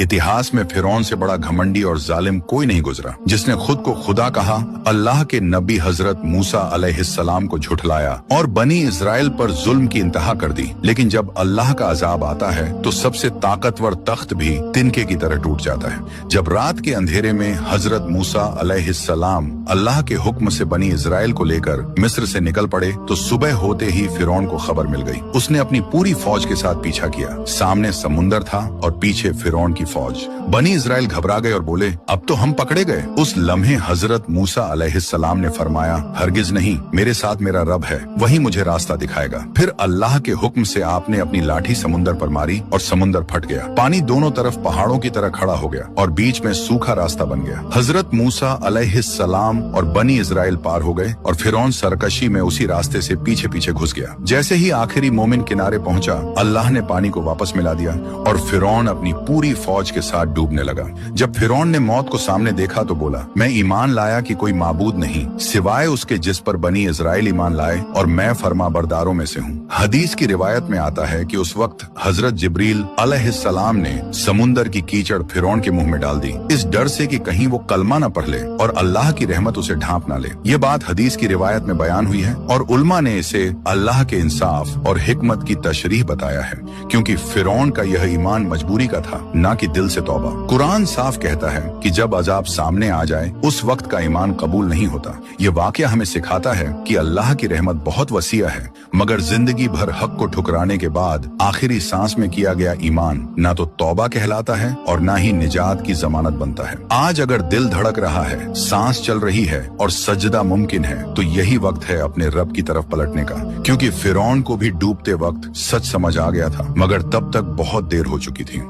इतिहास में फिरौन से बड़ा घमंडी और जालिम कोई नहीं गुजरा, जिसने खुद को खुदा कहा, अल्लाह के नबी हजरत मूसा अलैहिस्सलाम को झुठलाया और बनी इजराइल पर जुल्म की इंतहा कर दी। लेकिन जब अल्लाह का अजाब आता है तो सबसे ताकतवर तख्त भी तिनके की तरह टूट जाता है। जब रात के अंधेरे में हजरत मूसा अलैहिस्सलाम अल्लाह के हुक्म से बनी इजराइल को लेकर मिस्र से निकल पड़े तो सुबह होते ही फिरौन को खबर मिल गई। उसने अपनी पूरी फौज के साथ पीछा किया। सामने समुंदर था और पीछे फिरौन की फौज। बनी इजराइल घबरा गए और बोले, अब तो हम पकड़े गए। उस लम्हे हजरत मूसा अलैहिस्सलाम ने फरमाया, हरगिज नहीं, मेरे साथ मेरा रब है, वही मुझे रास्ता दिखाएगा। फिर अल्लाह के हुक्म से आपने अपनी लाठी समुंदर पर मारी और समुंदर फट गया। पानी दोनों तरफ पहाड़ों की तरह खड़ा हो गया और बीच में सूखा रास्ता बन गया। हजरत मूसा अलैहिस्सलाम और बनी इजराइल पार हो गए और फिरौन सरकशी में उसी रास्ते से पीछे पीछे घुस गया। जैसे ही आखिरी मोमिन किनारे पहुंचा, अल्लाह ने पानी को वापस मिला दिया और फिरौन अपनी पूरी फौज के साथ डूबने लगा। जब फिरौन ने मौत को सामने देखा तो बोला, मैं ईमान लाया कि कोई माबूद नहीं सिवाय उसके जिस पर बनी इजराइल ईमान लाए और मैं फरमाबरदारों में से हूँ। हदीस की रिवायत में आता है कि उस वक्त हजरत जिब्रील अलैहिस्सलाम ने समुंदर की कीचड़ फिरौन के मुंह में डाल दी, इस डर से कि कहीं वो कलमा न पढ़ ले और अल्लाह की रहमत उसे ढांप ना ले। ये बात हदीस की रिवायत में बयान हुई है और उल्मा ने इसे अल्लाह के इंसाफ और हिकमत की तशरीह बताया है, क्योंकि फिरौन का यह ईमान मजबूरी का था, ना कि दिल से तौबा। कुरान साफ कहता है कि जब अजाब सामने आ जाए उस वक्त का ईमान कबूल नहीं होता। ये वाकया हमें सिखाता है कि अल्लाह की रहमत बहुत वसीया है, मगर जिंदगी भर हक को ठुकराने के बाद आखिरी सांस में किया गया ईमान ना तो तौबा कहलाता है और ना ही निजात की जमानत बनता है। आज अगर दिल धड़क रहा है, सांस चल रही है और सजदा मुमकिन है, तो यही वक्त है अपने रब की तरफ पलटने का, क्योंकि फिरौन को भी डूबते वक्त सच समझ आ गया था, मगर तब तक बहुत देर हो चुकी थी।